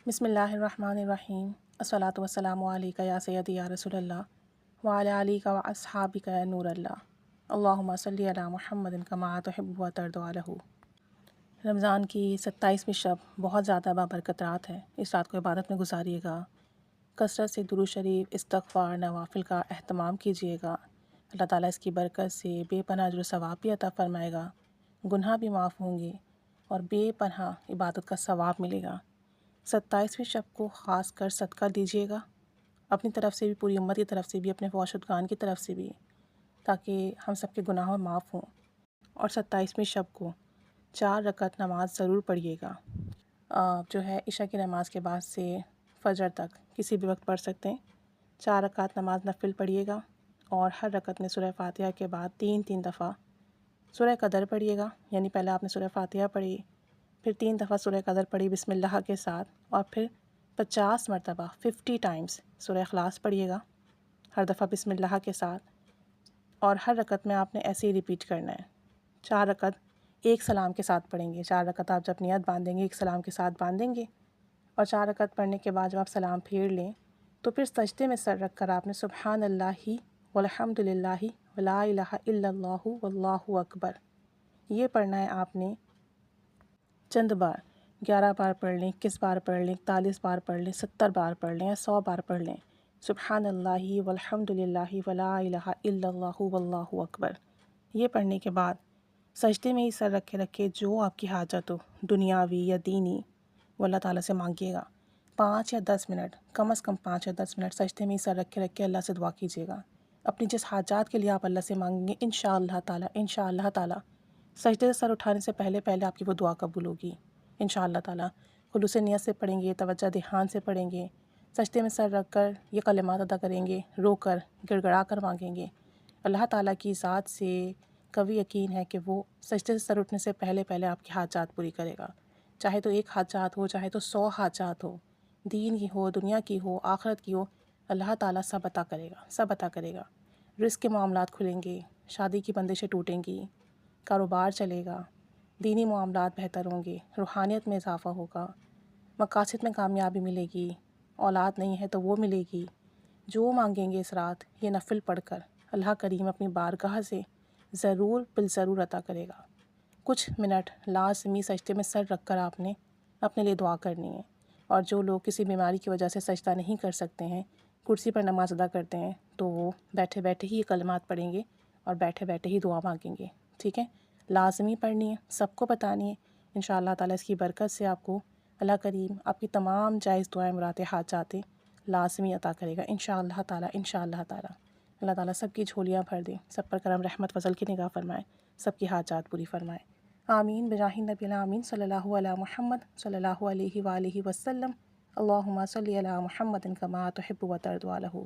بسم اللہ الرحمن الرحیم الصلاۃ والسلام علیکہ یا سیدی یا رسول اللہ وعلی آلک و اصحابک یا نور اللہ اللہم صلی علی محمد کما تحب و ترضی عنہ۔ رمضان کی 27ویں شب بہت زیادہ بابرکت رات ہے۔ اس رات کو عبادت میں گزاریے گا، کثرت سے درود شریف، استغفار، نوافل کا اہتمام کیجیے گا۔ اللہ تعالیٰ اس کی برکت سے بے پناہ اجر و ثواب بھی عطا فرمائے گا، گناہ بھی معاف ہوں گے اور بے پناہ عبادت کا ثواب ملے گا۔ 27ویں شب کو خاص کر صدقہ دیجیے گا، اپنی طرف سے بھی، پوری امت کی طرف سے بھی، اپنے فوت شدگان کی طرف سے بھی، تاکہ ہم سب کے گناہ معاف ہوں۔ اور 27ویں شب کو 4 رکعت نماز ضرور پڑھیے گا۔ جو ہے عشاء کی نماز کے بعد سے فجر تک کسی بھی وقت پڑھ سکتے ہیں۔ 4 رکعت نماز نفل پڑھیے گا اور ہر رکعت میں سورہ فاتحہ کے بعد 3 دفعہ سورہ قدر پڑھیے گا، یعنی پہلے آپ نے سورہ فاتحہ پڑھی، پھر 3 دفعہ سورہ قدر پڑھی بسم اللہ کے ساتھ، اور پھر 50 مرتبہ 50 ٹائمز سورہ اخلاص پڑھیے گا، ہر دفعہ بسم اللہ کے ساتھ، اور ہر رکعت میں آپ نے ایسے ہی ریپیٹ کرنا ہے۔ 4 رکعت ایک سلام کے ساتھ پڑھیں گے۔ 4 رکعت آپ جب نیت باندھیں گے ایک سلام کے ساتھ باندھیں گے، اور 4 رکعت پڑھنے کے بعد جب آپ سلام پھیر لیں تو پھر سجدے میں سر رکھ کر آپ نے سبحان اللہ والحمد للہ ولا الہ الا اللہ واللہ اکبر یہ پڑھنا ہے آپ نے چند بار، 11 بار پڑھ لیں، 21 بار پڑھ لیں، 41 بار پڑھ لیں، 70 بار پڑھ لیں یا 100 بار پڑھ لیں۔ سبحان اللہ والحمد للہ ولا الہ الا اللہ واللہ اکبر یہ پڑھنے کے بعد سجدے میں ہی سر رکھے جو آپ کی حاجت ہو، دنیاوی یا دینی، وہ اللہ تعالیٰ سے مانگیے گا۔ 5 یا 10 منٹ، کم از کم 5 یا 10 منٹ سجدے میں ہی سر رکھے اللہ سے دعا کیجیے گا۔ اپنی جس حاجات کے لیے آپ اللہ سے مانگیں گے انشاءاللہ تعالیٰ سجدے سے سر اٹھانے سے پہلے آپ کی وہ دعا قبول ہوگی انشاءاللہ تعالیٰ۔ خلوص نیت سے پڑھیں گے، توجہ دھیان سے پڑھیں گے، سجدے میں سر رکھ کر یہ کلمات ادا کریں گے، رو کر گڑ گڑا کر مانگیں گے۔ اللہ تعالیٰ کی ذات سے قوی یقین ہے کہ وہ سجدے سے سر اٹھنے سے پہلے آپ کی حاجات پوری کرے گا، چاہے تو ایک حاجات ہو، چاہے تو 100 حاجات ہو، دین کی ہو، دنیا کی ہو، آخرت کی ہو، اللہ تعالیٰ سب عطا کرے گا۔ رزق کے معاملات کھلیں گے، شادی کی بندشیں ٹوٹیں گی، کاروبار چلے گا، دینی معاملات بہتر ہوں گے، روحانیت میں اضافہ ہوگا، مقاصد میں کامیابی ملے گی، اولاد نہیں ہے تو وہ ملے گی۔ جو مانگیں گے اس رات یہ نفل پڑھ کر اللہ کریم اپنی بارگاہ سے ضرور بالضرور عطا کرے گا۔ کچھ منٹ لازمی سجدے میں سر رکھ کر آپ نے اپنے لیے دعا کرنی ہے، اور جو لوگ کسی بیماری کی وجہ سے سجدہ نہیں کر سکتے ہیں، کرسی پر نماز ادا کرتے ہیں، تو وہ بیٹھے بیٹھے ہی یہ کلمات پڑھیں گے اور بیٹھے بیٹھے ہی دعا مانگیں گے، ٹھیک ہے؟ لازمی پڑھنی ہے، سب کو بتانی ہے۔ انشاءاللہ تعالیٰ اس کی برکت سے آپ کو اللہ کریم آپ کی تمام جائز دعائیں، مراد حاجاتیں لازمی عطا کرے گا انشاءاللہ تعالیٰ۔ اللہ تعالیٰ سب کی جھولیاں بھر دے، سب پر کرم رحمت فضل کی نگاہ فرمائے، سب کی حاجات پوری فرمائے، آمین بجاہ نبی الامین صلی اللہ علیہ محمد صلی اللہ علیہ وآلہ وسلم۔ اللہم صلی علی محمد کما تحب و ترضی عنہ۔